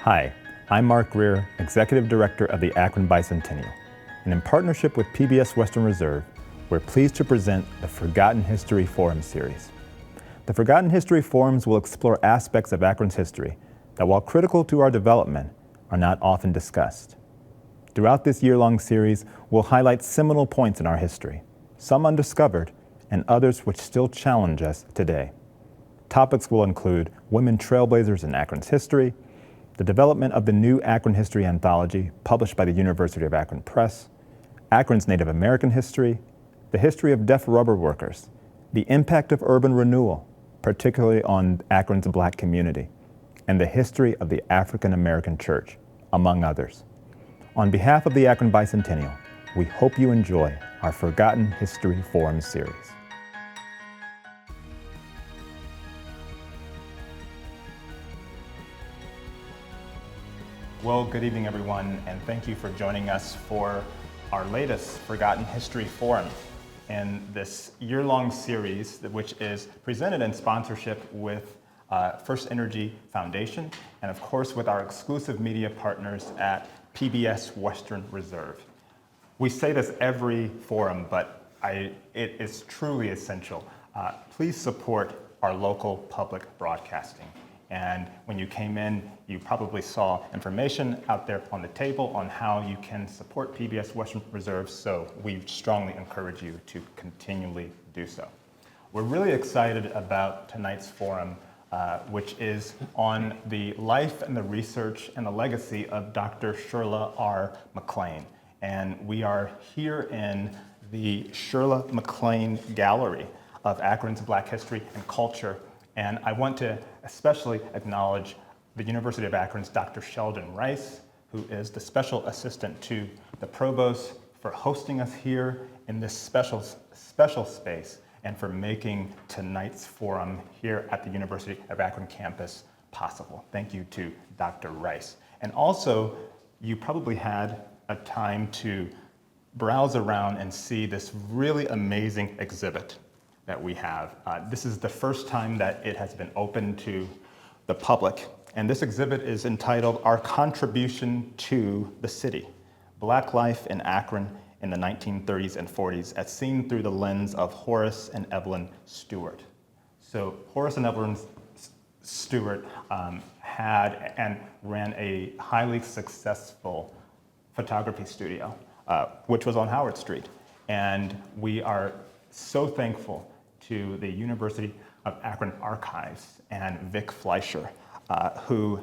Hi, I'm Mark Greer, Executive Director of the Akron Bicentennial, and in partnership with PBS Western Reserve, we're pleased to present the Forgotten History Forum series. The Forgotten History Forums will explore aspects of Akron's history that, while critical to our development, are not often discussed. Throughout this year-long series, we'll highlight seminal points in our history, some undiscovered, and others which still challenge us today. Topics will include women trailblazers in Akron's history, the development of the new Akron History Anthology published by the University of Akron Press, Akron's Native American history, the history of deaf rubber workers, the impact of urban renewal, particularly on Akron's Black community, and the history of the African American Church, among others. On behalf of the Akron Bicentennial, we hope you enjoy our Forgotten History Forum series. Well, good evening, everyone, and thank you for joining us for our latest Forgotten History Forum in this year-long series, which is presented in sponsorship with First Energy Foundation, and of course with our exclusive media partners at PBS Western Reserve. We say this every forum, but it is truly essential. Please support our local public broadcasting. And when you came in, you probably saw information out there on the table on how you can support PBS Western Reserve, so we strongly encourage you to continually do so. We're really excited about tonight's forum, which is on the life and the research and the legacy of Dr. Shirla R. McClain. And we are here in the Shirla McClain Gallery of Akron's Black History and Culture. And I want to especially acknowledge the University of Akron's Dr. Sheldon Rice, who is the special assistant to the provost, for hosting us here in this special space and for making tonight's forum here at the University of Akron campus possible. Thank you to Dr. Rice. And also, you probably had a time to browse around and see this really amazing exhibit that we have. This is the first time that it has been open to the public, and this exhibit is entitled Our Contribution to the City, Black Life in Akron in the 1930s and 40s as seen through the lens of Horace and Evelyn Stewart. So Horace and Evelyn Stewart had and ran a highly successful photography studio, which was on Howard Street. And we are so thankful to the University of Akron Archives and Vic Fleischer, who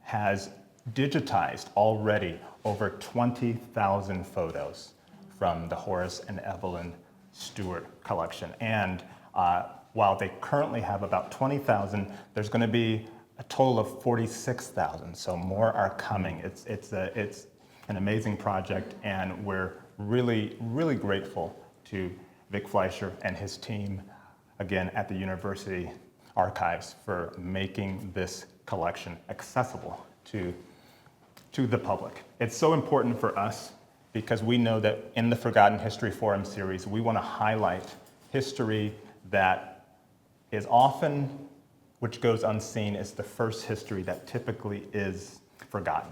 has digitized already over 20,000 photos from the Horace and Evelyn Stewart collection. And while they currently have about 20,000, there's going to be a total of 46,000, so more are coming. It's an amazing project, and we're really, really grateful to Vic Fleischer and his team, again, at the University Archives for making this collection accessible to the public. It's so important for us because we know that in the Forgotten History Forum series, we want to highlight history that is often, which goes unseen, is the first history that typically is forgotten.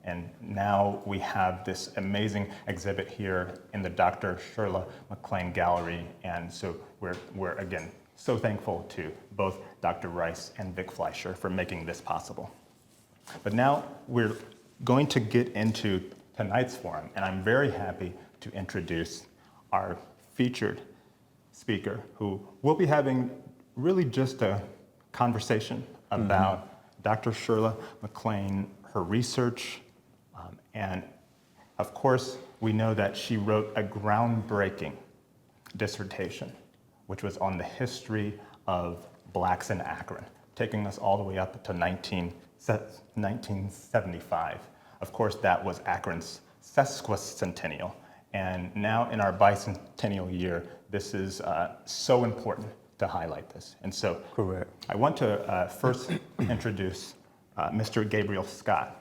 And now we have this amazing exhibit here in the Dr. Shirla McClain Gallery. And so we're again, so thankful to both Dr. Rice and Vic Fleischer for making this possible. But now we're going to get into tonight's forum, and I'm very happy to introduce our featured speaker, who will be having really just a conversation about Dr. Shirla McClain, her research, and of course, we know that she wrote a groundbreaking dissertation, which was on the history of Blacks in Akron, taking us all the way up to 1975. Of course, that was Akron's sesquicentennial. And now in our bicentennial year, this is so important to highlight this. And so Correct. I want to first introduce Mr. Gabriel Scott.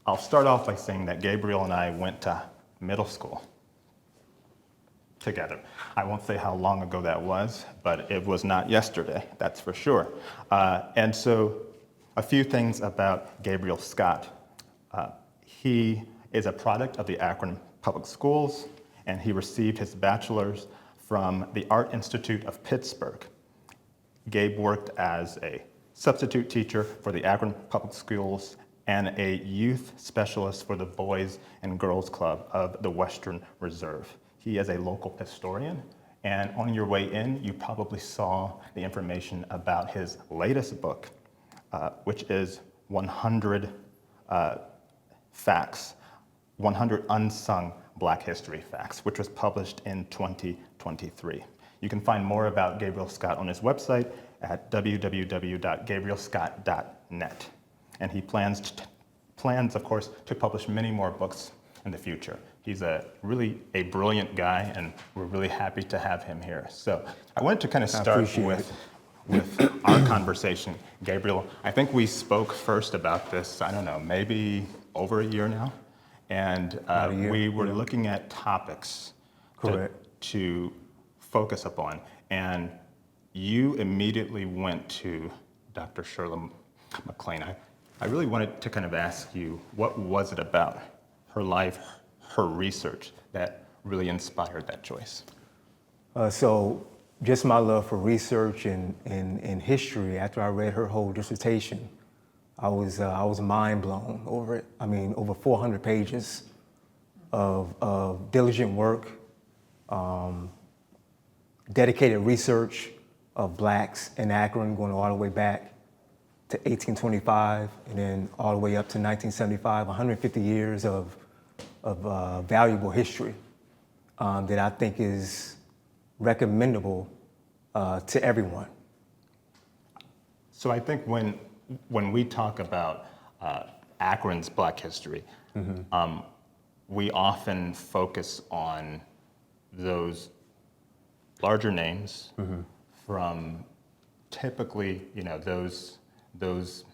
I'll start off by saying that Gabriel and I went to middle school together. I won't say how long ago that was, but it was not yesterday, that's for sure. And so A few things about Gabriel Scott. He is a product of the Akron Public Schools, and he received his bachelor's from the Art Institute of Pittsburgh. Gabe worked as a substitute teacher for the Akron Public Schools and a youth specialist for the Boys and Girls Club of the Western Reserve. He is a local historian, and on your way in, you probably saw the information about his latest book, which is 100 Facts, 100 Unsung Black History Facts, which was published in 2023. You can find more about Gabriel Scott on his website at www.gabrielscott.net. And he plans, of course, to publish many more books in the future. He's really a brilliant guy, and we're really happy to have him here. So I wanted to kind of start with our conversation. Gabriel, I think we spoke first about this, I don't know, maybe over a year now. And we were looking at topics to focus upon. And you immediately went to Dr. Shirla McClain. I really wanted to kind of ask you, what was it about her life, her research, that really inspired that choice? So just my love for research and history. After I read her whole dissertation, I was mind blown over it. I mean, over 400 pages of diligent work, dedicated research of blacks in Akron, going all the way back to 1825, and then all the way up to 1975, 150 years of valuable history that I think is recommendable to everyone. So I think when we talk about Akron's Black history, we often focus on those larger names from typically, those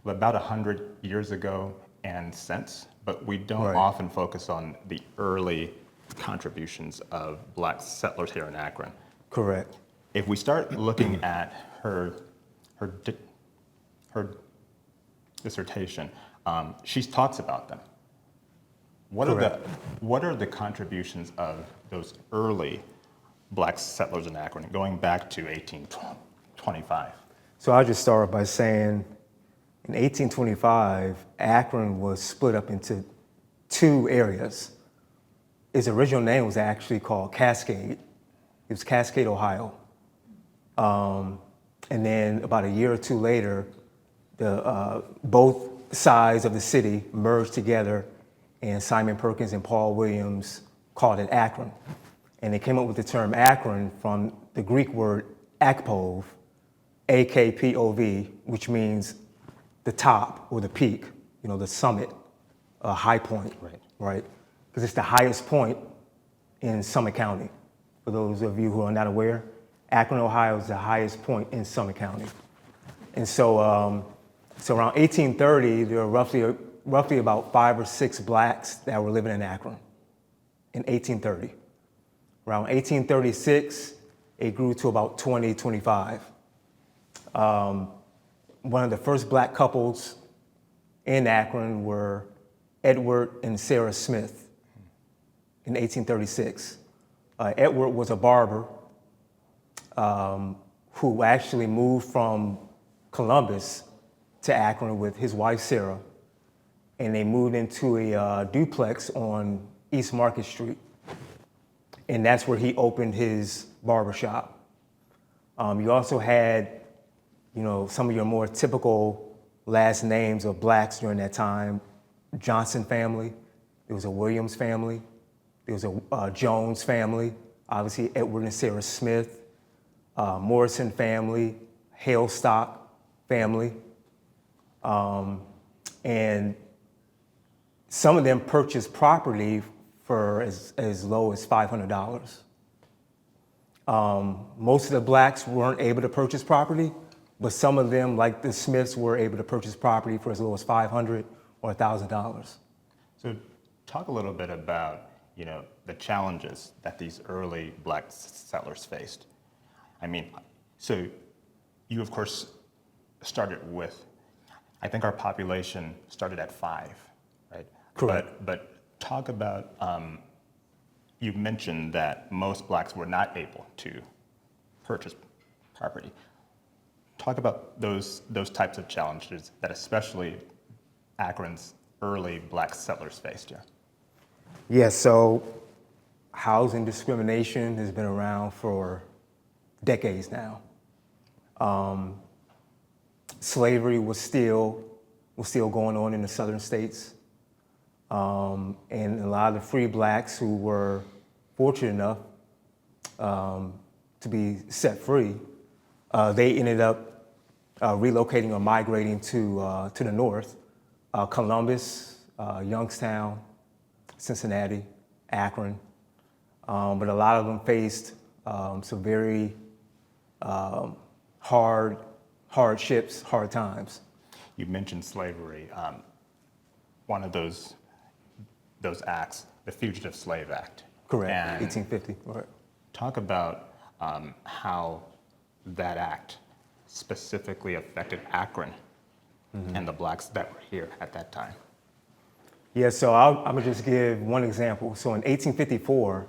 about 100 years ago and since, but we don't often focus on the early contributions of Black settlers here in Akron. Correct. If we start looking at her dissertation, she talks about them. What are the contributions of those early Black settlers in Akron, going back to 1825? So I'll just start by saying, in 1825, Akron was split up into two areas. Its original name was actually called Cascade. It was Cascade, Ohio. And then about a year or two later, both sides of the city merged together, and Simon Perkins and Paul Williams called it Akron. And they came up with the term Akron from the Greek word akpov, A-K-P-O-V, which means the top or the peak, the summit, a high point, right? Because it's the highest point in Summit County. For those of you who are not aware, Akron, Ohio is the highest point in Summit County. And so around 1830, there were roughly about 5 or 6 blacks that were living in Akron in 1830. Around 1836, it grew to about 20, 25. One of the first black couples in Akron were Edward and Sarah Smith in 1836. Edward was a barber who actually moved from Columbus to Akron with his wife, Sarah, and they moved into a duplex on East Market Street. And that's where he opened his barbershop. You also had, some of your more typical last names of blacks during that time. Johnson family, there was a Williams family, there was a Jones family, obviously Edward and Sarah Smith, Morrison family, Halestock family. And some of them purchased property for as low as $500. Most of the blacks weren't able to purchase property, but some of them, like the Smiths, were able to purchase property for as low as $500 or $1,000. So talk a little bit about, the challenges that these early Black settlers faced. I mean, so you, of course, started with I think our population started at 5, right? Correct. But talk about, you mentioned that most blacks were not able to purchase property. Talk about those types of challenges that especially Akron's early black settlers faced here. Yeah, so housing discrimination has been around for decades now. Slavery was still going on in the southern states. And a lot of the free blacks who were fortunate enough to be set free, they ended up relocating or migrating to the north, Columbus, Youngstown, Cincinnati, Akron. But a lot of them faced some very hardships, hard times. You mentioned slavery. One of those acts, the Fugitive Slave Act. Correct, And 1850, right. talk about how that act specifically affected Akron and the blacks that were here at that time. Yeah, so I'm gonna just give one example. So in 1854,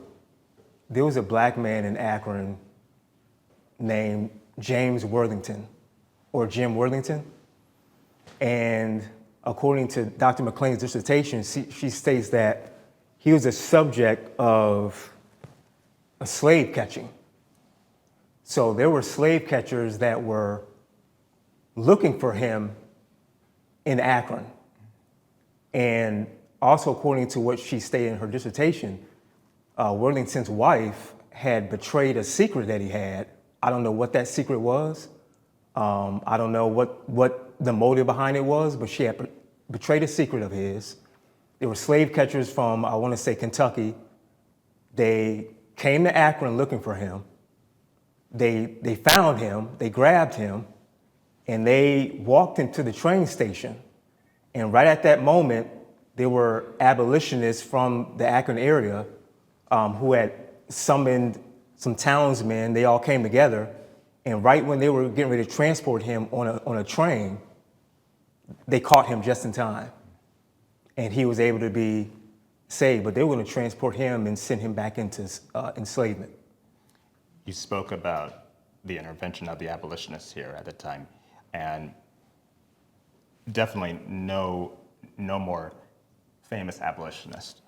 there was a black man in Akron named James Worthington, or Jim Worthington. And according to Dr. McClain's dissertation, she states that he was a subject of a slave catching. So there were slave catchers that were looking for him in Akron. And also according to what she stated in her dissertation, Worthington's wife had betrayed a secret that he had. I don't know what that secret was. I don't know what the motive behind it was, but she had betrayed a secret of his. There were slave catchers from, I want to say, Kentucky. They came to Akron looking for him. They found him, they grabbed him, and they walked him to the train station. And right at that moment, there were abolitionists from the Akron area who had summoned some townsmen. They all came together, and right when they were getting ready to transport him on a train, they caught him just in time, and he was able to be saved. But they were going to transport him and send him back into enslavement. You spoke about the intervention of the abolitionists here at the time, and definitely no more famous abolitionist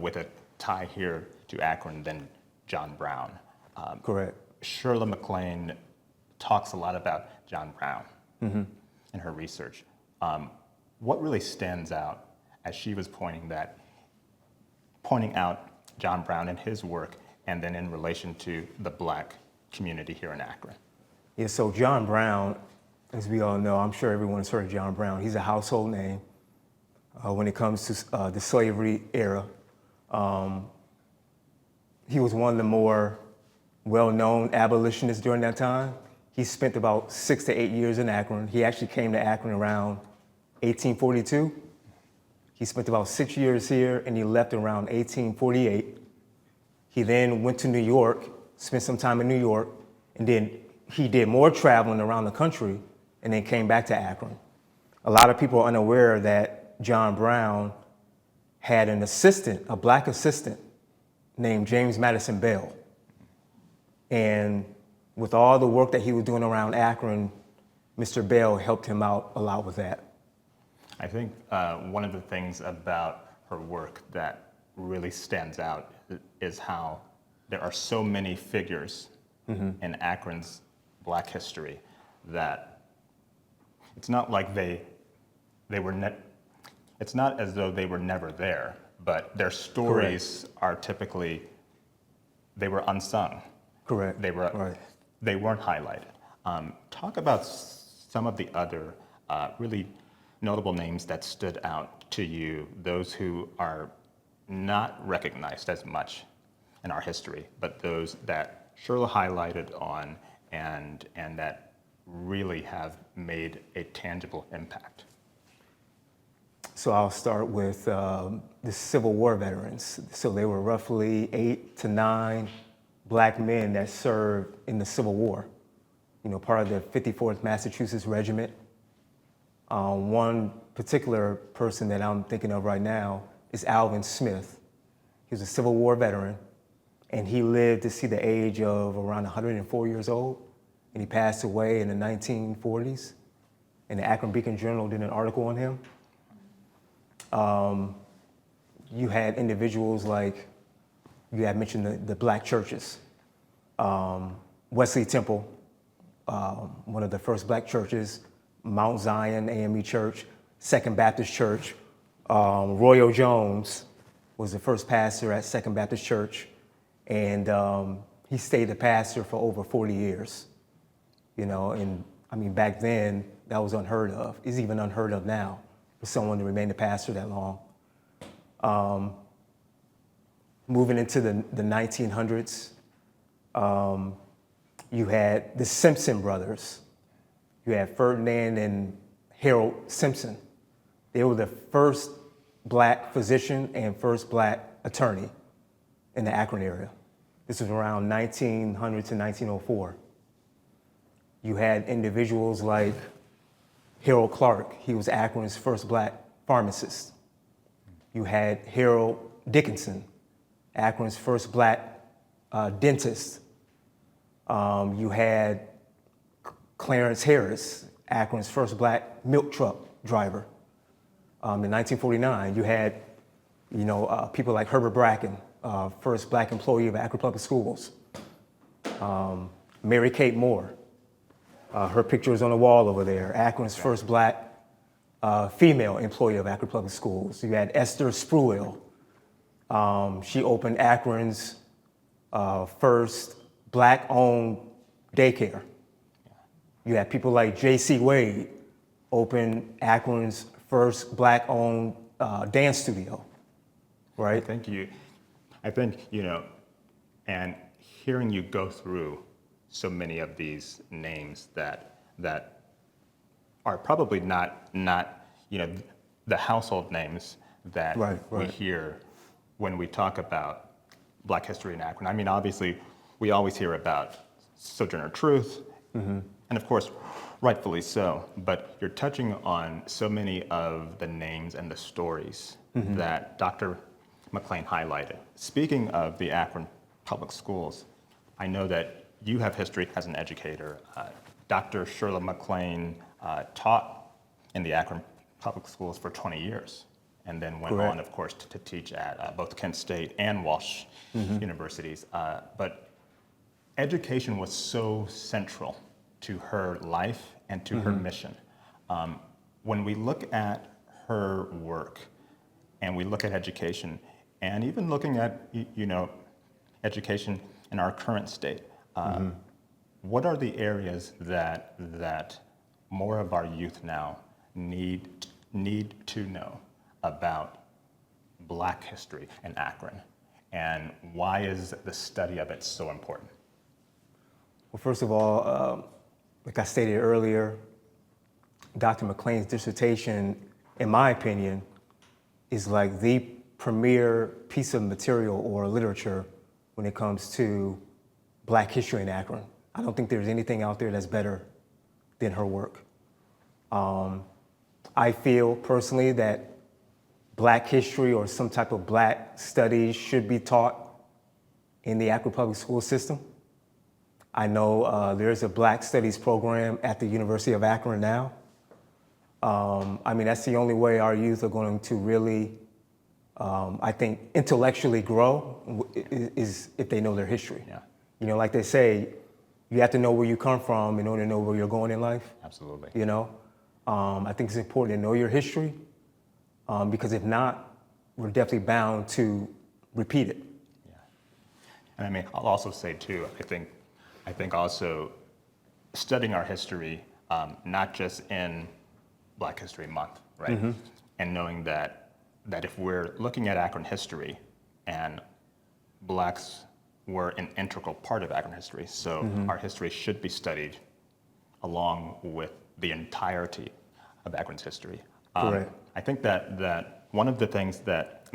with a tie here to Akron than John Brown. Correct. Shirla McClain talks a lot about John Brown in her research. What really stands out as she was pointing out John Brown and his work, and then in relation to the black community here in Akron? Yeah, so John Brown, as we all know, I'm sure everyone's heard of John Brown. He's a household name when it comes to the slavery era. He was one of the more well-known abolitionists during that time. He spent about 6 to 8 years in Akron. He actually came to Akron around 1842. He spent about 6 years here, and he left around 1848. He then went to New York, spent some time in New York, and then he did more traveling around the country, and then came back to Akron. A lot of people are unaware that John Brown had an assistant, a black assistant, named James Madison Bell. And with all the work that he was doing around Akron, Mr. Bell helped him out a lot with that. I think one of the things about her work that really stands out is how there are so many figures in Akron's black history that it's not like it's not as though they were never there, but their stories are typically, they were unsung. Correct. They weren't highlighted. Talk about some of the other really notable names that stood out to you, those who are not recognized as much in our history, but those that Shirla highlighted on and that really have made a tangible impact. So I'll start with the Civil War veterans. So there were roughly 8 to 9 black men that served in the Civil War, part of the 54th Massachusetts Regiment. One particular person that I'm thinking of right now is Alvin Smith. He was a Civil War veteran, and he lived to see the age of around 104 years old, and he passed away in the 1940s. And the Akron Beacon Journal did an article on him. You had individuals like, you had mentioned the black churches. Wesley Temple, one of the first black churches, Mount Zion AME Church, Second Baptist Church. Royal Jones was the first pastor at Second Baptist Church, and he stayed the pastor for over 40 years. You know, and I mean, back then, that was unheard of. It's even unheard of now for someone to remain the pastor that long. Moving into the 1900s, you had the Simpson brothers. You had Ferdinand and Harold Simpson. They were the first black physician and first black attorney in the Akron area. This was around 1900 to 1904. You had individuals like Harold Clark. He was Akron's first black pharmacist. You had Harold Dickinson, Akron's first black dentist. You had Clarence Harris, Akron's first black milk truck driver. In 1949, you had, people like Herbert Bracken, first black employee of Akron Public Schools. Mary Kate Moore, her picture is on the wall over there, Akron's first black female employee of Akron Public Schools. You had Esther Spruill. She opened Akron's first black-owned daycare. You had people like J.C. Wade open Akron's first black-owned dance studio, right? I think, and hearing you go through so many of these names that are probably not the household names that we hear when we talk about Black history in Akron. I mean, obviously, we always hear about Sojourner Truth, and of course, rightfully so, but you're touching on so many of the names and the stories that Dr. McClain highlighted. Speaking of the Akron Public Schools, I know that you have history as an educator. Dr. Shirla McClain taught in the Akron Public Schools for 20 years, and then went on, of course, to teach at both Kent State and Walsh universities. But education was so central to her life and to her mission. When we look at her work and we look at education, and even looking at education in our current state, what are the areas that more of our youth now need to know about Black history in Akron, and why is the study of it so important? Well, first of all, like I stated earlier, Dr. McClain's dissertation, in my opinion, is like the premier piece of material or literature when it comes to Black history in Akron. I don't think there's anything out there that's better than her work. I feel personally that Black history or some type of Black studies should be taught in the Akron Public School system. I know there's a Black Studies program at the University of Akron now. I mean, that's the only way our youth are going to really, I think, intellectually grow is if they know their history. Yeah. Like they say, you have to know where you come from in order to know where you're going in life. Absolutely. I think it's important to know your history because if not, we're definitely bound to repeat it. Yeah. And I mean, I'll also say too, I think also studying our history, not just in Black History Month, right? And knowing that if we're looking at Akron history, and Blacks were an integral part of Akron history, so our history should be studied along with the entirety of Akron's history. Correct. I think that one of the things that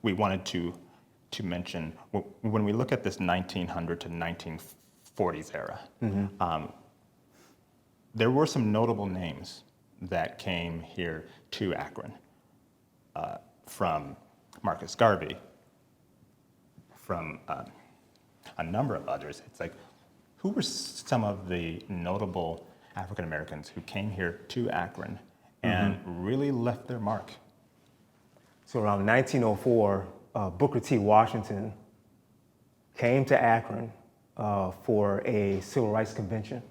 we wanted to mention when we look at this 1900 to 1940s era, there were some notable names that came here to Akron, from Marcus Garvey, from a number of others. It's like, who were some of the notable African Americans who came here to Akron and really left their mark? So around 1904, Booker T. Washington came to Akron for a civil rights convention.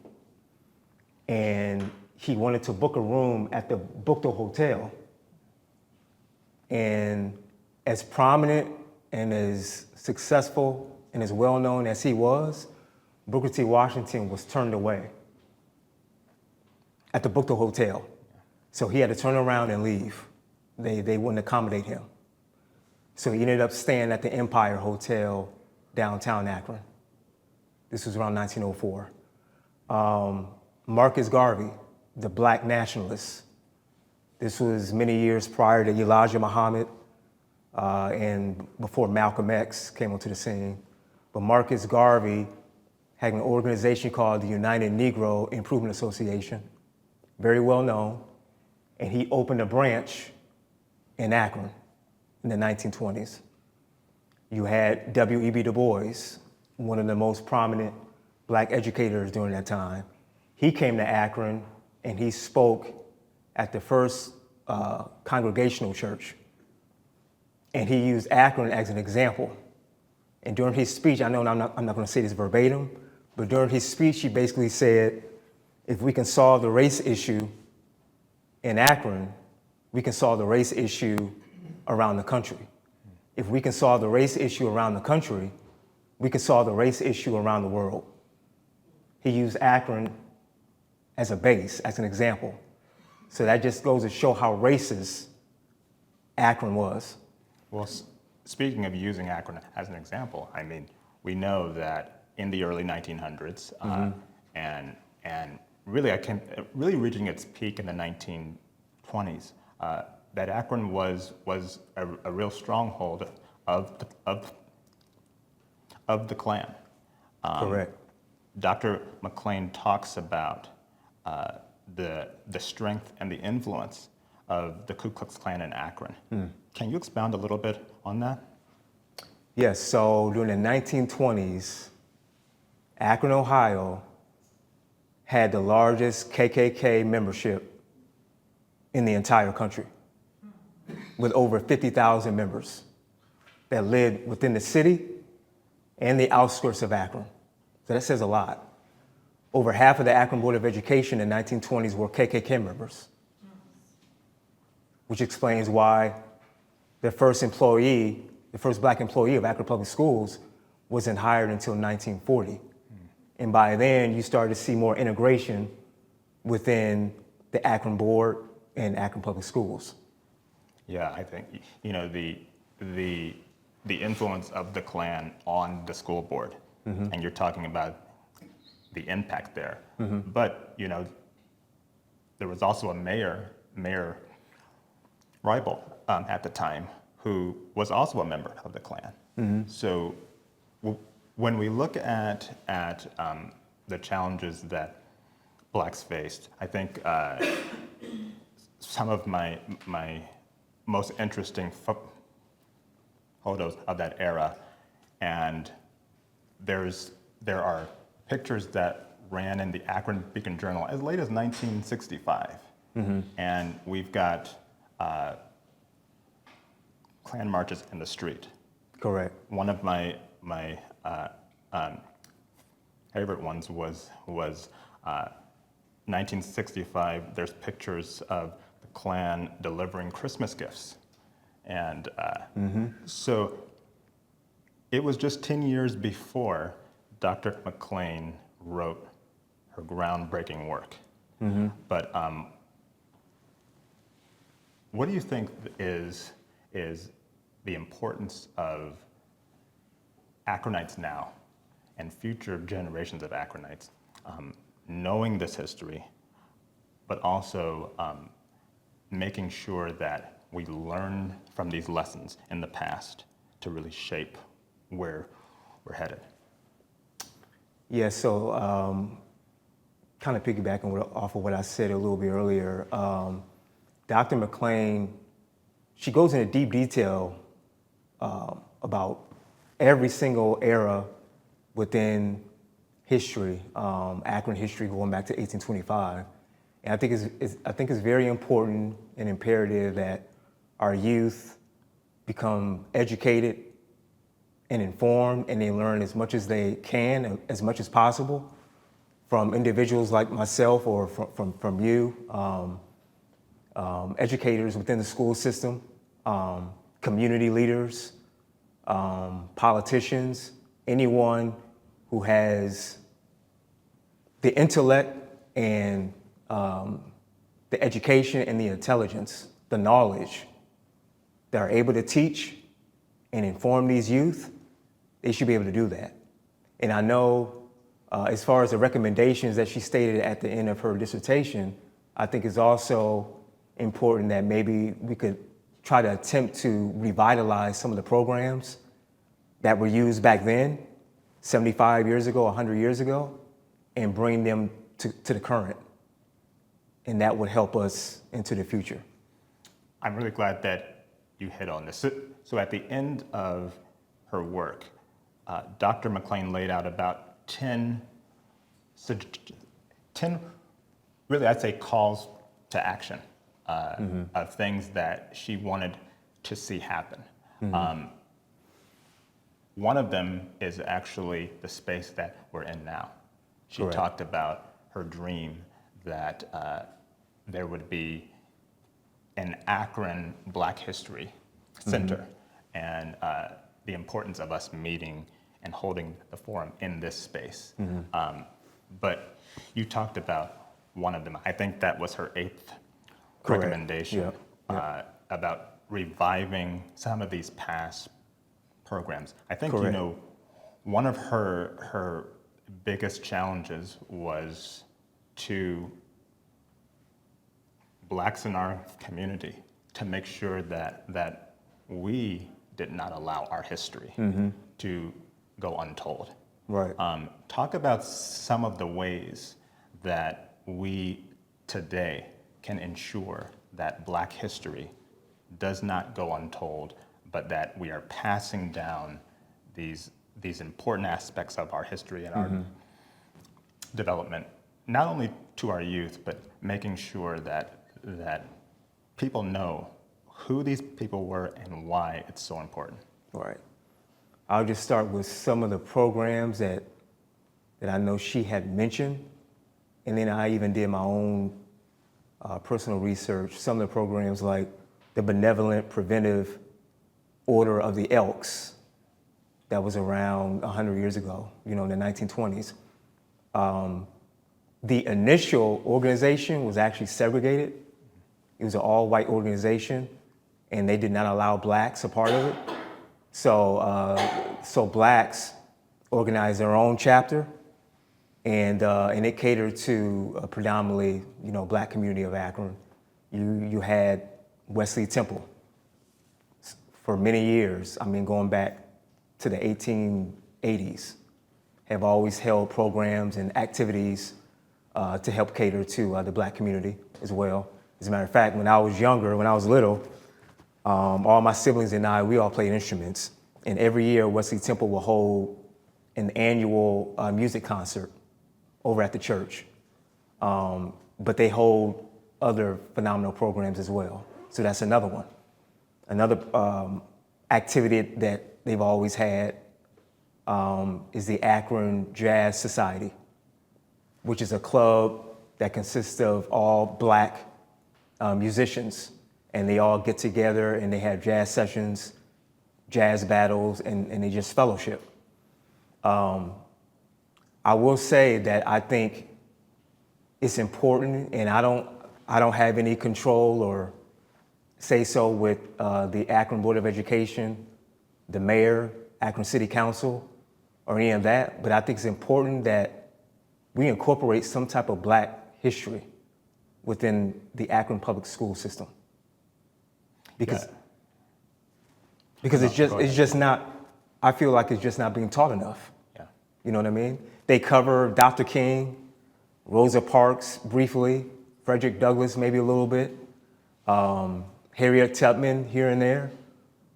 And he wanted to book a room at the Bookto Hotel. And as prominent and as successful and as well-known as he was, Booker T. Washington was turned away at the Bookto Hotel. So he had to turn around and leave. They wouldn't accommodate him. So he ended up staying at the Empire Hotel downtown Akron. This was around 1904. Marcus Garvey, the black nationalist. This was many years prior to Elijah Muhammad and before Malcolm X came onto the scene. But Marcus Garvey had an organization called the United Negro Improvement Association, very well known, and he opened a branch in Akron in the 1920s. You had W.E.B. Du Bois, one of the most prominent black educators during that time. He came to Akron and he spoke at the first congregational church. And he used Akron as an example. And during his speech, I know I'm not going to say this verbatim, but during his speech, he basically said, if we can solve the race issue in Akron, we can solve the race issue around the country. If we can solve the race issue around the country, we can solve the race issue around the world. He used Akron as a base, as an example. So that just goes to show how racist Akron was. Well, speaking of using Akron as an example, I mean, we know that in the early 1900s, and really reaching its peak in the 1920s, that Akron was a real stronghold of the Klan. Correct. Dr. McClain talks about the strength and the influence of the Ku Klux Klan in Akron. Can you expound a little bit on that? Yes, so during the 1920s, Akron, Ohio had the largest KKK membership in the entire country, with over 50,000 members that lived within the city and the outskirts of Akron. So that says a lot. Over half of the Akron Board of Education in the 1920s were KKK members, which explains why the first black employee of Akron Public Schools wasn't hired until 1940. And by then, you started to see more integration within the Akron Board and Akron Public Schools. Yeah, I think, you know, the influence of the Klan on the school board, and you're talking about the impact there. But, you know, there was also a Mayor Ribble at the time, who was also a member of the Klan. So when we look at the challenges that blacks faced, I think some of my most interesting photos of that era, and there are pictures that ran in the Akron Beacon Journal as late as 1965, and we've got Klan marches in the street. Correct. One of my favorite ones was 1965. There's pictures of the Klan delivering Christmas gifts, and so it was just 10 years before Dr. McClain wrote her groundbreaking work. But what do you think is the importance of Akronites now and future generations of Akronites knowing this history, but also making sure that we learn from these lessons in the past to really shape where we're headed? Yeah, so kind of piggybacking off of what I said a little bit earlier, Dr. McClain, she goes into deep detail about every single era within history, Akron history going back to 1825. And I think it's very important and imperative that our youth become educated and informed, and they learn as much as they can, as much as possible, from individuals like myself or from you, educators within the school system, community leaders, politicians, anyone who has the intellect and the education and the intelligence, the knowledge that are able to teach and inform these youth. They should be able to do that. And I know as far as the recommendations that she stated at the end of her dissertation, I think it's also important that maybe we could try to attempt to revitalize some of the programs that were used back then, 75 years ago, 100 years ago, and bring them to the current. And that would help us into the future. I'm really glad that you hit on this. So at the end of her work, Dr. McClain laid out about 10, really I'd say calls to action of things that she wanted to see happen. One of them is actually the space that we're in now. She Correct. talked about her dream that there would be an Akron Black History Center and the importance of us meeting and holding the forum in this space. But you talked about one of them. I think that was her 8th Correct. recommendation Yep. about reviving some of these past programs. I think, Correct. you know, one of her biggest challenges was to Blacks in our community to make sure that we did not allow our history to go untold. Right. Talk about some of the ways that we today can ensure that Black history does not go untold, but that we are passing down these important aspects of our history and our development, not only to our youth, but making sure that people know who these people were and why it's so important. Right. I'll just start with some of the programs that I know she had mentioned, and then I even did my own personal research. Some of the programs like the Benevolent Preventive Order of the Elks that was around 100 years ago, you know, in the 1920s. The initial organization was actually segregated. It was an all-white organization, and they did not allow Blacks a part of it. So Blacks organized their own chapter, and it catered to a predominantly, you know, Black community of Akron. You had Wesley Temple for many years. I mean, going back to the 1880s, have always held programs and activities to help cater to the Black community as well. As a matter of fact, when I was younger, when I was little, all my siblings and I, we all played instruments. And every year, Wesley Temple will hold an annual music concert over at the church. But they hold other phenomenal programs as well. So that's another one. Another activity that they've always had is the Akron Jazz Society, which is a club that consists of all Black musicians, and they all get together and they have jazz sessions, jazz battles, and they just fellowship. I will say that I think it's important, and I don't have any control or say so with the Akron Board of Education, the mayor, Akron City Council, or any of that, but I think it's important that we incorporate some type of Black history within the Akron public school system. Because it's just not, I feel like it's just not being taught enough. Yeah. You know what I mean? They cover Dr. King, Rosa Parks briefly, Frederick Douglass maybe a little bit, Harriet Tubman here and there.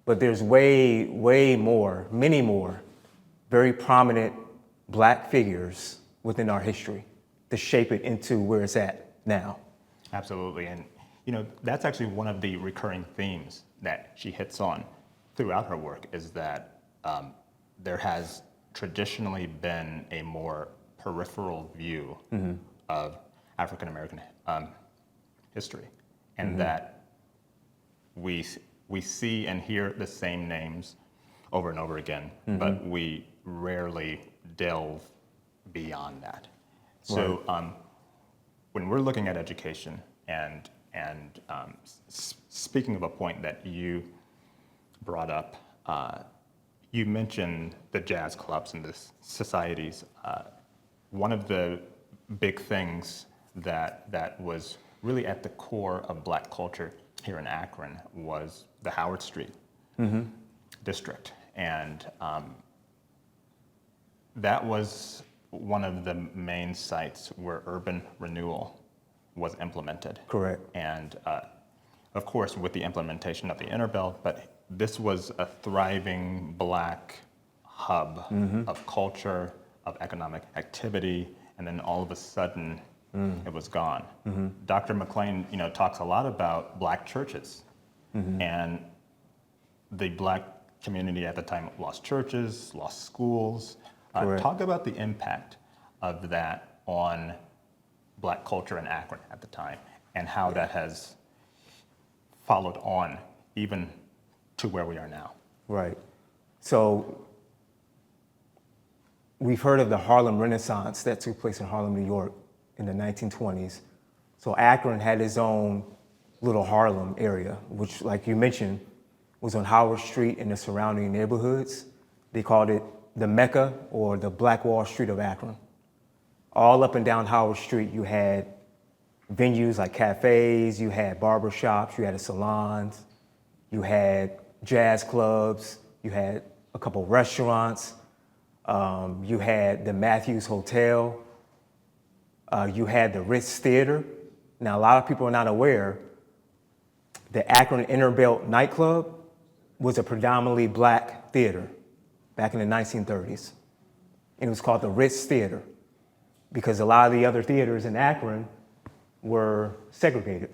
But there's way more, many more very prominent Black figures within our history to shape it into where it's at now. Absolutely, and that's actually one of the recurring themes that she hits on throughout her work, is that there has traditionally been a more peripheral view of African American history, and that we see and hear the same names over and over again, but we rarely delve beyond that. So when we're looking at education, and speaking of a point that you brought up, you mentioned the jazz clubs and the societies. One of the big things that was really at the core of Black culture here in Akron was the Howard Street district. And that was one of the main sites where urban renewal was implemented. Correct. And of course, with the implementation of the inner belt, but this was a thriving Black hub of culture, of economic activity, and then all of a sudden, it was gone. Dr. McClain, talks a lot about Black churches, and the Black community at the time lost churches, lost schools. Talk about the impact of that on Black culture in Akron at the time, and how that has followed on even to where we are now. Right. So we've heard of the Harlem Renaissance that took place in Harlem, New York in the 1920s. So Akron had its own little Harlem area, which, like you mentioned, was on Howard Street and the surrounding neighborhoods. They called it the Mecca, or the Black Wall Street of Akron. All up and down Howard Street, you had venues like cafes, you had barbershops, you had salons, you had jazz clubs, you had a couple restaurants, you had the Matthews Hotel, you had the Ritz Theater. Now, a lot of people are not aware the Akron Inner Belt nightclub was a predominantly Black theater back in the 1930s. And it was called the Ritz Theater because a lot of the other theaters in Akron were segregated,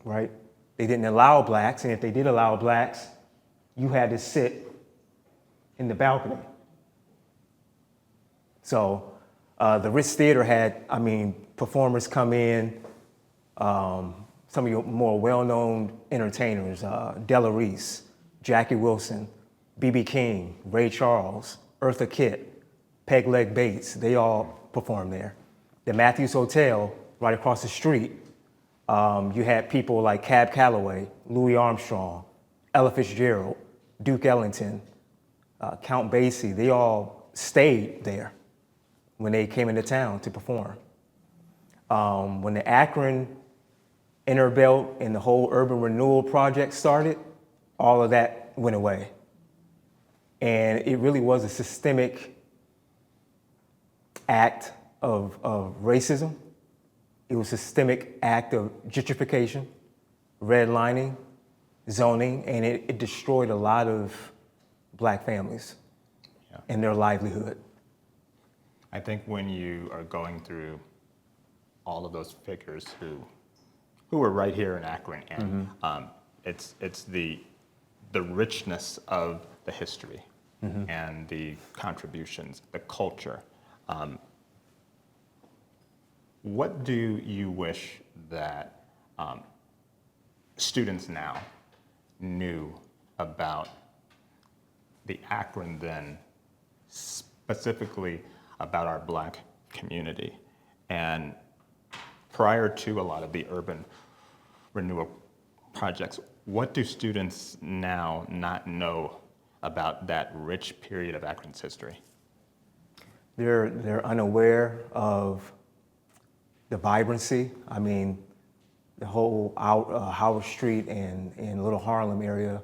right? They didn't allow Blacks, and if they did allow Blacks, you had to sit in the balcony. So the Ritz Theater had, performers come in, some of your more well-known entertainers, Della Reese, Jackie Wilson, B.B. King, Ray Charles, Eartha Kitt, Peg Leg Bates, they all performed there. The Matthews Hotel, right across the street, you had people like Cab Calloway, Louis Armstrong, Ella Fitzgerald, Duke Ellington, Count Basie. They all stayed there when they came into town to perform. When the Akron Inner Belt and the whole urban renewal project started, all of that went away. And it really was a systemic act of racism. It was a systemic act of gentrification, redlining, zoning, and it destroyed a lot of Black families and their livelihood. I think when you are going through all of those figures who were right here in Akron, and it's the richness of the history and the contributions, the culture. What do you wish that students now knew about the Akron then, specifically about our Black community? And prior to a lot of the urban renewal projects, what do students now not know about that rich period of Akron's history? They're unaware of the vibrancy. The whole Howard Street and Little Harlem area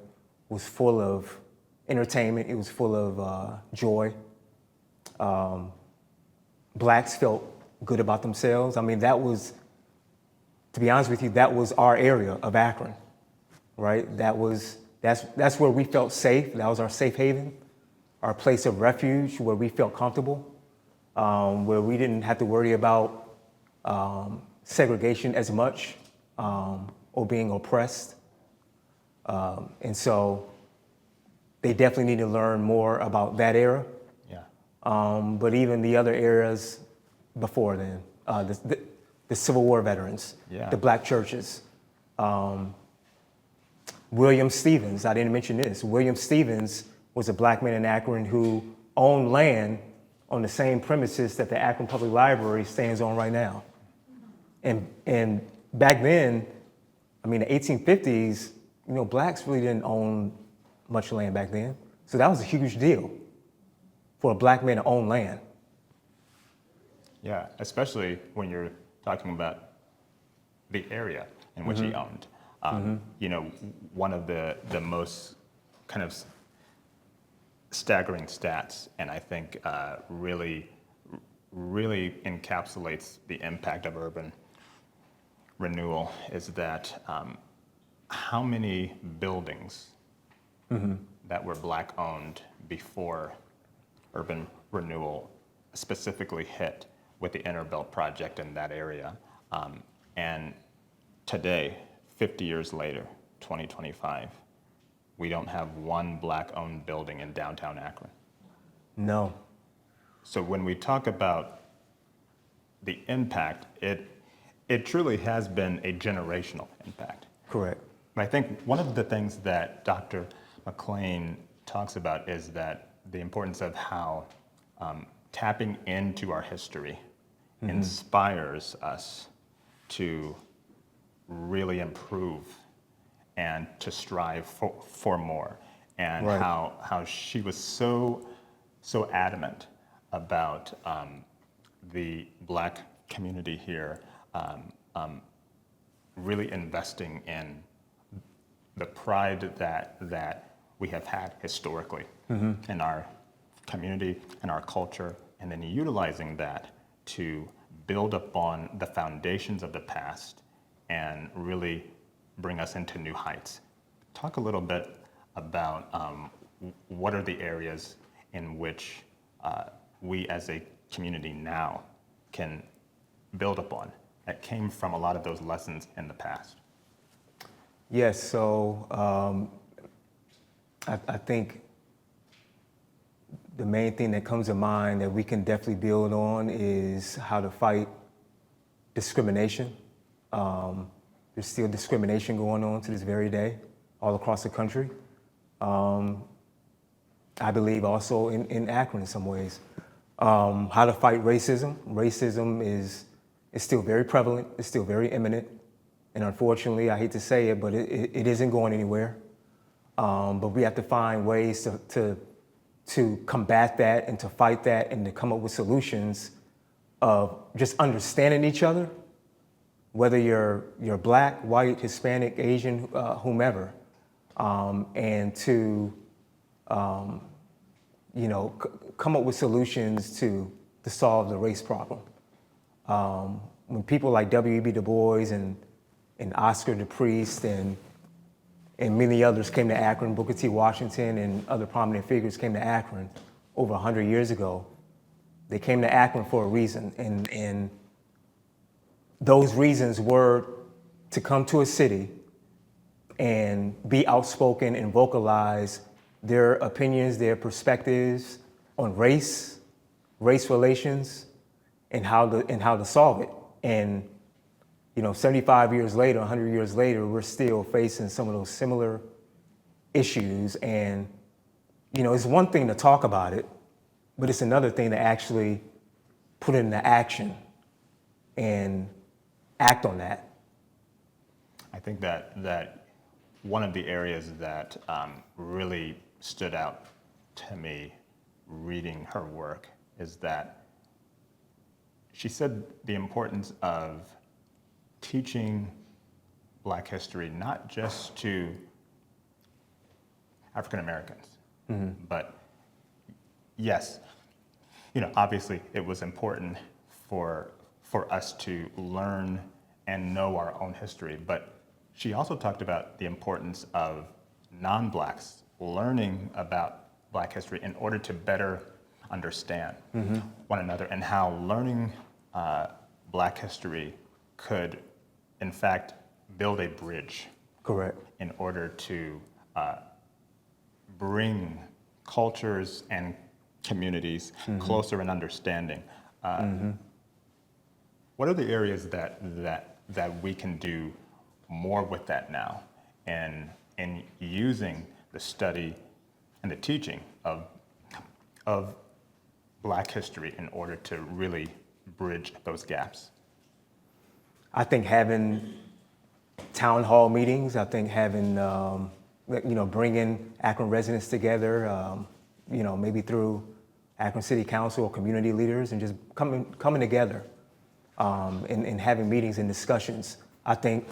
was full of entertainment. It was full of joy. Blacks felt good about themselves. I mean, to be honest with you, that was our area of Akron, right? That's where we felt safe. That was our safe haven, our place of refuge, where we felt comfortable, where we didn't have to worry about segregation as much, or being oppressed. And so they definitely need to learn more about that era. Yeah. But even the other eras before then, the Civil War veterans, Yeah. the black churches. William Stevens, I didn't mention this. William Stevens was a black man in Akron who owned land on the same premises that the Akron Public Library stands on right now. And back then, I mean, the 1850s, blacks really didn't own much land back then. So that was a huge deal for a black man to own land. Yeah, especially when you're talking about the area in which he owned. One of the most kind of staggering stats, and I think really encapsulates the impact of urban renewal, is that how many buildings that were black owned before urban renewal specifically hit with the Inner Belt project in that area. And today, 50 years later, 2025, we don't have one black-owned building in downtown Akron. No. So when we talk about the impact, it truly has been a generational impact. Correct. I think one of the things that Dr. McClain talks about is that the importance of how tapping into our history inspires us to really improve and to strive for more. And right. how she was so adamant about the black community here really investing in the pride that we have had historically in our community and our culture, and then utilizing that to build upon the foundations of the past and really bring us into new heights. Talk a little bit about what are the areas in which we as a community now can build upon that came from a lot of those lessons in the past. Yes, so I think the main thing that comes to mind that we can definitely build on is how to fight discrimination. There's still discrimination going on to this very day all across the country. I believe also in Akron in some ways. How to fight racism. Racism is still very prevalent, it's still very imminent. And unfortunately, I hate to say it, but it isn't going anywhere. But we have to find ways to combat that and to fight that and to come up with solutions of just understanding each other, whether you're black, white, Hispanic, Asian, whomever, and to come up with solutions to solve the race problem. When people like W.E.B. Du Bois and Oscar DePriest and many others came to Akron, Booker T. Washington and other prominent figures came to Akron over 100 years ago, they came to Akron for a reason. And those reasons were to come to a city and be outspoken and vocalize their opinions, their perspectives on race relations, and how to solve it. And 75 years later, 100 years later, we're still facing some of those similar issues. And, it's one thing to talk about it, but it's another thing to actually put it into action and act on that. I think that one of the areas that really stood out to me reading her work is that she said the importance of teaching Black history not just to African Americans, but yes, obviously it was important for for us to learn and know our own history. But she also talked about the importance of non-Blacks learning about Black history in order to better understand one another, and how learning Black history could, in fact, build a bridge. Correct. In order to bring cultures and communities closer in understanding. What are the areas that we can do more with that now, and in using the study and the teaching of Black history in order to really bridge those gaps? I think having town hall meetings, I think having, bringing Akron residents together, maybe through Akron City Council or community leaders, and just coming together and having meetings and discussions. I think,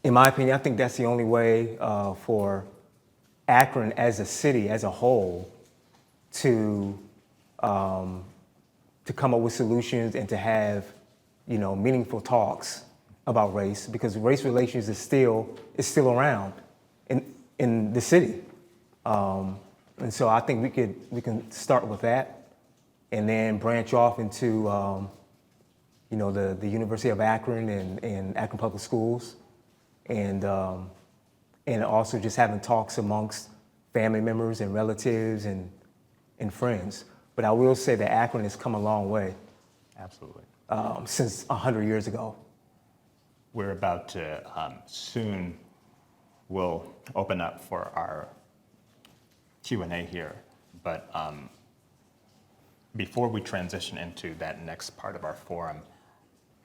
in my opinion, I think that's the only way for Akron as a city, as a whole, to come up with solutions and to have, meaningful talks about race, because race relations is still around in the city, and so I think we can start with that, and then branch off into the University of Akron and Akron Public Schools, and also just having talks amongst family members and relatives and friends. But I will say that Akron has come a long way. Absolutely. Since 100 years ago. We're about to soon we'll open up for our Q&A here, but before we transition into that next part of our forum,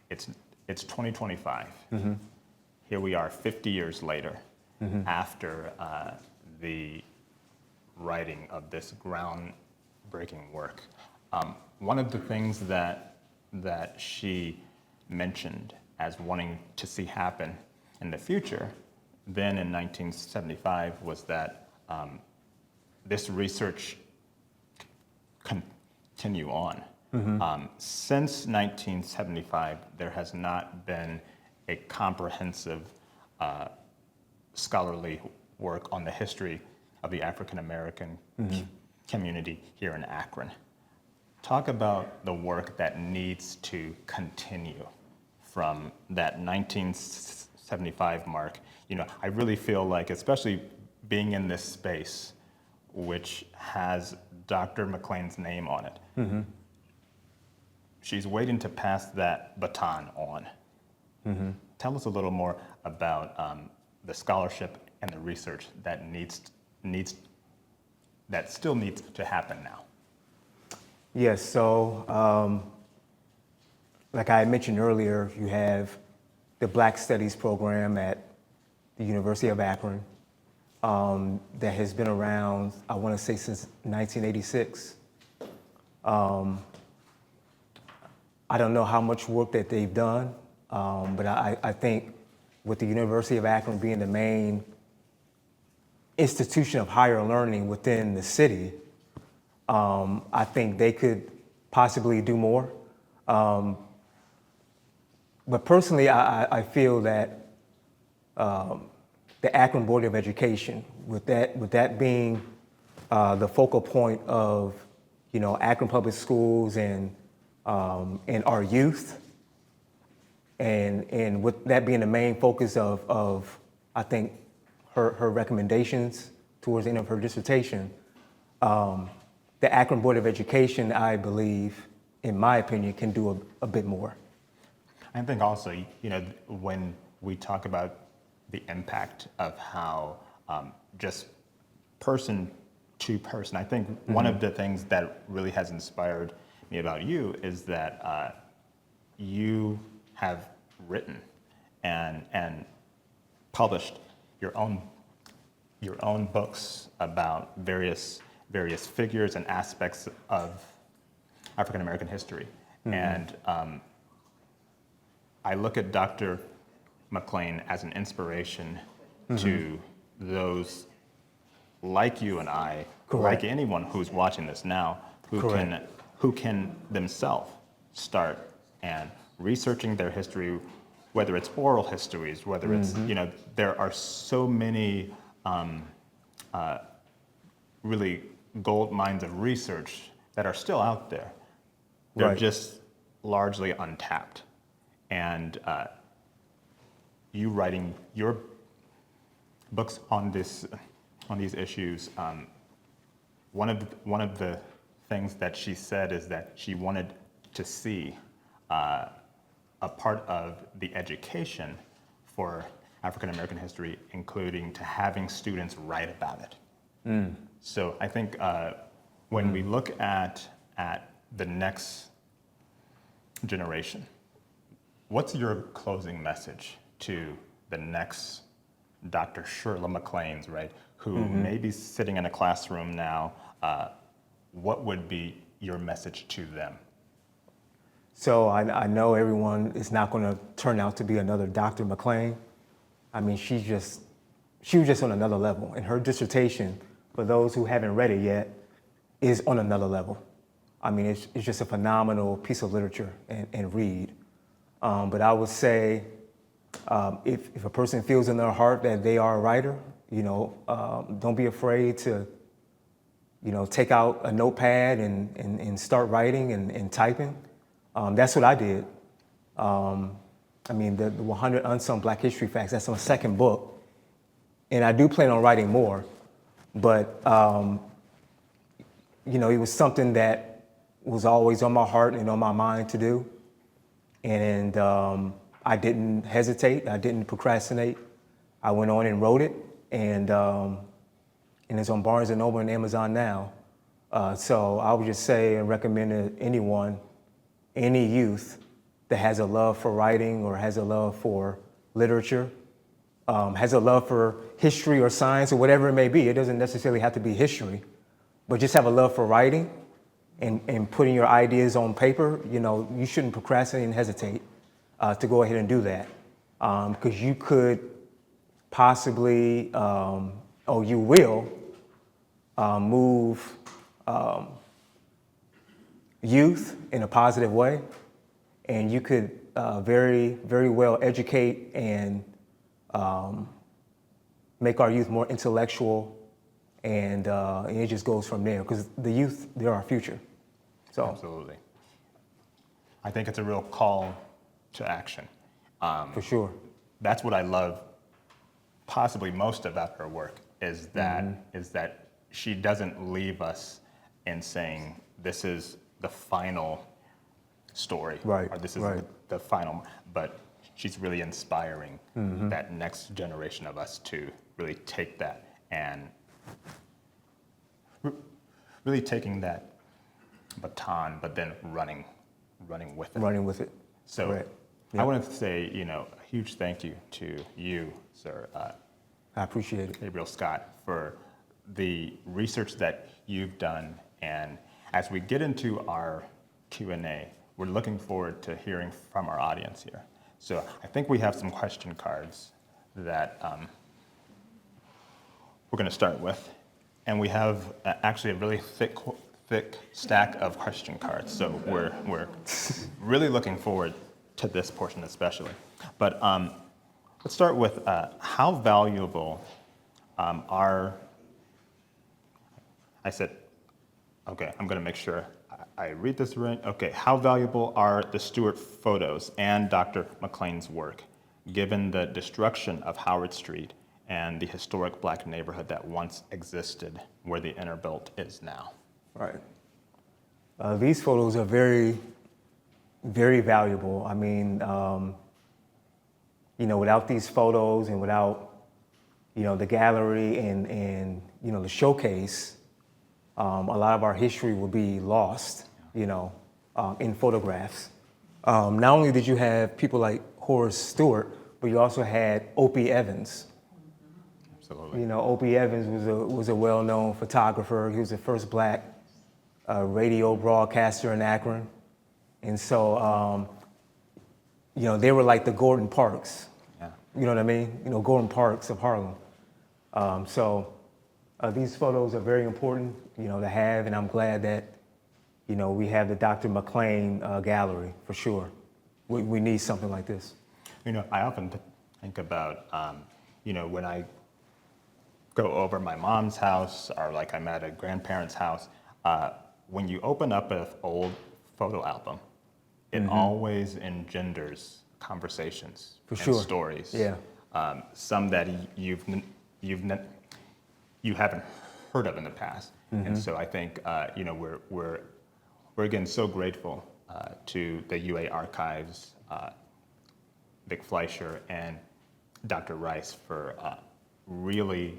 it's 2025. Here we are 50 years later, after the writing of this groundbreaking work. One of the things that she mentioned as wanting to see happen in the future, then in 1975, was that this research continue on. Since 1975, there has not been a comprehensive scholarly work on the history of the African American community here in Akron. Talk about the work that needs to continue from that 1975 mark. I really feel like, especially being in this space, which has Dr. McClain's name on it, she's waiting to pass that baton on. Tell us a little more about the scholarship and the research that still needs to happen now. Yes, so like I mentioned earlier, you have the Black Studies program at the University of Akron that has been around, I want to say, since 1986. I don't know how much work that they've done, but I think with the University of Akron being the main institution of higher learning within the city, I think they could possibly do more. But personally, I feel that the Akron Board of Education, with that being the focal point of Akron Public Schools and our youth, and with that being the main focus of I think her recommendations towards the end of her dissertation, the Akron Board of Education, I believe, in my opinion, can do a bit more. I think also, when we talk about the impact of how just person to person, I think one of the things that really has inspired me about you is that you have written and published your own books about various figures and aspects of African American history. And I look at Dr. McClain as an inspiration to those like you and I, Correct. like anyone who's watching this now, who Correct. can themselves start and researching their history, whether it's oral histories, whether it's, there are so many really gold mines of research that are still out there. They're just largely untapped. And you writing your books on these issues, one of the things that she said is that she wanted to see a part of the education for African American history, including to having students write about it. So I think when we look at the next generation, what's your closing message to the next Dr. Shirla McClains, right, who may be sitting in a classroom now? What would be your message to them? So I know everyone is not going to turn out to be another Dr. McClain. I mean, she was just on another level. And her dissertation, for those who haven't read it yet, is on another level. I mean, it's just a phenomenal piece of literature and read. But I would say, if a person feels in their heart that they are a writer, don't be afraid to, take out a notepad and start writing and typing. That's what I did. I mean, the 100 Unsung Black History Facts, that's my second book. And I do plan on writing more, but, it was something that was always on my heart and on my mind to do. And I didn't hesitate, I didn't procrastinate. I went on and wrote it, and it's on Barnes & Noble and Amazon now. So I would just say and recommend to anyone, any youth that has a love for writing or has a love for literature, has a love for history or science or whatever it may be. It doesn't necessarily have to be history, but just have a love for writing and putting your ideas on paper. You shouldn't procrastinate and hesitate to go ahead and do that, because you could possibly, you will, move youth in a positive way, and you could very, very well educate and make our youth more intellectual, and it just goes from there, because the youth, they're our future. So absolutely. I think it's a real call to action. For sure. That's what I love possibly most about her work, is that she doesn't leave us in saying this is the final story, right, or this is right. the final, but she's really inspiring that next generation of us to really take that and really taking that baton, but then running with it. Running with it. So Correct. I wanted to say, a huge thank you to you, sir. I appreciate it. Gabriel Scott, for the research that you've done. And as we get into our Q&A, we're looking forward to hearing from our audience here. So I think we have some question cards that we're going to start with. And we have actually a really thick stack of question cards. So we're really looking forward to this portion especially. But let's start with how valuable are, I said, okay, I'm going to make sure I read this right. Okay, how valuable are the Stewart photos and Dr. McClain's work, given the destruction of Howard Street and the historic Black neighborhood that once existed where the inner belt is now? Right. These photos are very, very valuable. I mean, without these photos and without, the gallery and the showcase, a lot of our history will be lost, in photographs. Not only did you have people like Horace Stewart, but you also had Opie Evans. Absolutely. Opie Evans was a well-known photographer. He was the first Black radio broadcaster in Akron. And so, they were like the Gordon Parks. Yeah. You know what I mean? Gordon Parks of Harlem. So these photos are very important, to have, and I'm glad that, we have the Dr. McClain gallery, for sure. we need something like this. I often think about, when I go over my mom's house or like I'm at a grandparent's house, when you open up an old photo album, it always engenders conversations For and sure. stories. Yeah. Some that you haven't heard of in the past. And so I think, we're again so grateful to the UA Archives, Vic Fleischer and Dr. Rice for really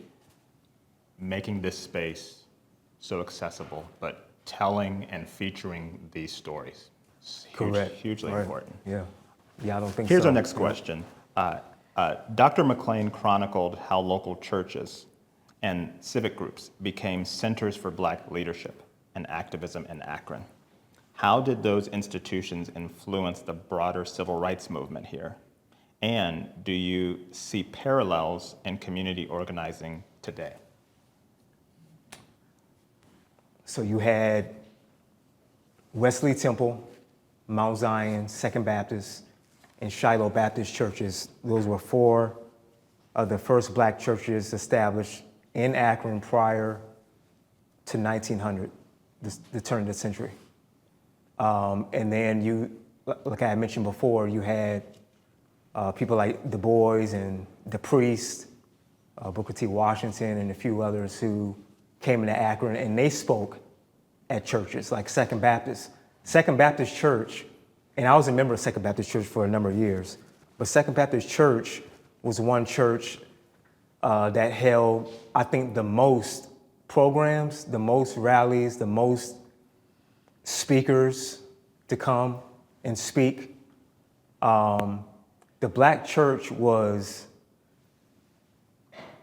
making this space so accessible, but telling and featuring these stories. It's Correct. Hugely Right. important. Yeah. Yeah, I don't think Here's so. our next question. Dr. McClain chronicled how local churches and civic groups became centers for Black leadership and activism in Akron. How did those institutions influence the broader civil rights movement here? And do you see parallels in community organizing today? So you had Wesley Temple, Mount Zion, Second Baptist, and Shiloh Baptist churches. Those were four of the first Black churches established in Akron prior to 1900, the turn of the century. And then you, like I mentioned before, you had people like Du Bois and the Priest, Booker T. Washington, and a few others who came into Akron, and they spoke at churches like Second Baptist. Second Baptist Church, and I was a member of Second Baptist Church for a number of years, but Second Baptist Church was one church that held, I think, the most programs, the most rallies, the most speakers to come and speak. The Black church was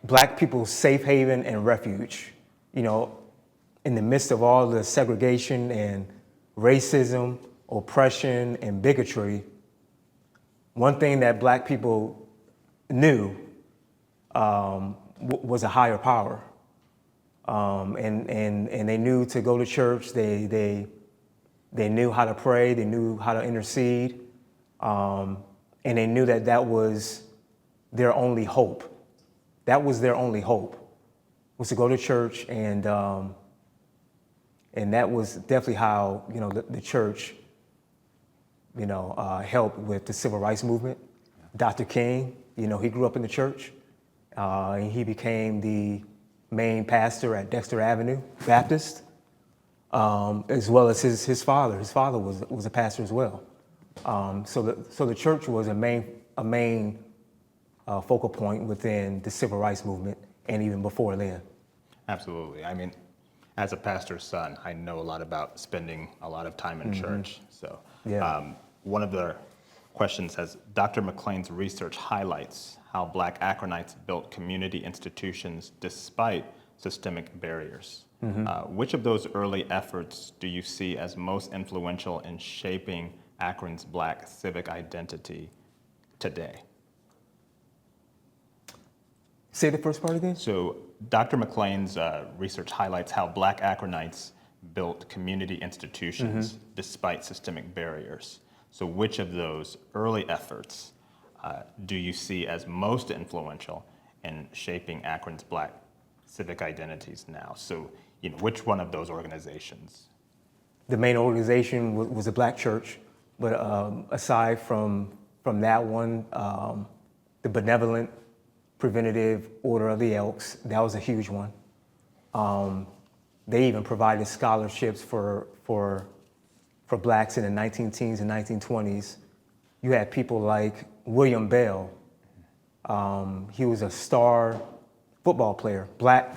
Black people's safe haven and refuge. In the midst of all the segregation and racism, oppression, and bigotry, one thing that Black people knew was a higher power. And they knew to go to church, they knew how to pray, they knew how to intercede, and they knew that was their only hope. That was their only hope, was to go to church, and that was definitely how the church helped with the civil rights movement. Dr. King, he grew up in the church, and he became the main pastor at Dexter Avenue Baptist, as well as his father. His father was a pastor as well. So the church was a main focal point within the civil rights movement, and even before then. Absolutely. I mean, as a pastor's son, I know a lot about spending a lot of time in church. So Yeah. one of the questions says, Dr. McClain's research highlights how Black Akronites built community institutions despite systemic barriers. Which of those early efforts do you see as most influential in shaping Akron's Black civic identity today? Say the first part again? So Dr. McClain's research highlights how Black Akronites built community institutions despite systemic barriers. So which of those early efforts do you see as most influential in shaping Akron's Black civic identities now? So, which one of those organizations? The main organization was a Black church, but aside from that one, the Benevolent Preventative Order of the Elks, that was a huge one. They even provided scholarships for Blacks in the 19-teens and 1920s. You had people like William Bell. He was a star football player, Black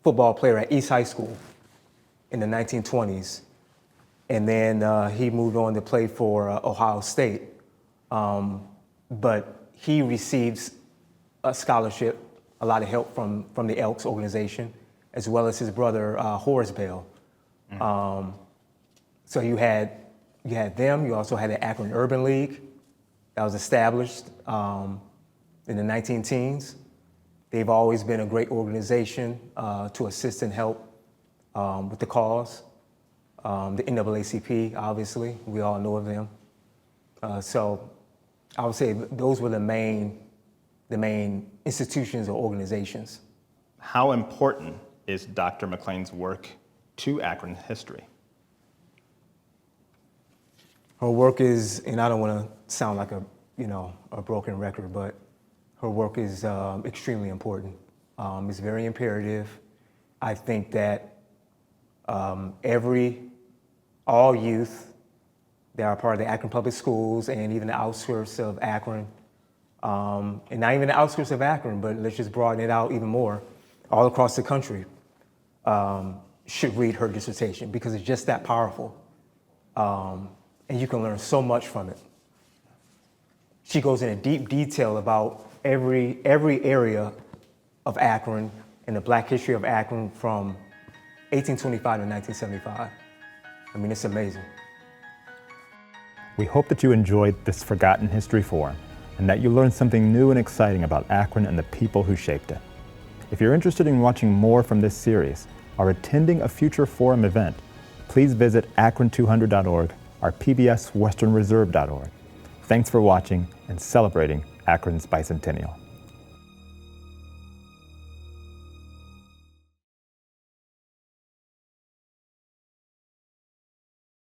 football player at East High School in the 1920s. And then he moved on to play for Ohio State. But he received a scholarship, a lot of help from the Elks organization, as well as his brother, Horace Bell. So you had them. You also had the Akron Urban League that was established in the 19-teens. They've always been a great organization to assist and help with the cause. The NAACP, obviously, we all know of them. So I would say those were the main institutions or organizations. How important is Dr. McClain's work to Akron history? Her work is, and I don't want to sound like a broken record, but her work is extremely important. It's very imperative. I think that all youth that are part of the Akron Public Schools and even the outskirts of Akron, and not even the outskirts of Akron, but let's just broaden it out even more, all across the country, should read her dissertation because it's just that powerful. And you can learn so much from it. She goes into deep detail about every area of Akron and the Black history of Akron from 1825 to 1975. I mean, it's amazing. We hope that you enjoyed this Forgotten History Forum and that you learned something new and exciting about Akron and the people who shaped it. If you're interested in watching more from this series or attending a future forum event, please visit akron200.org or pbswesternreserve.org. Thanks for watching and celebrating Akron's bicentennial.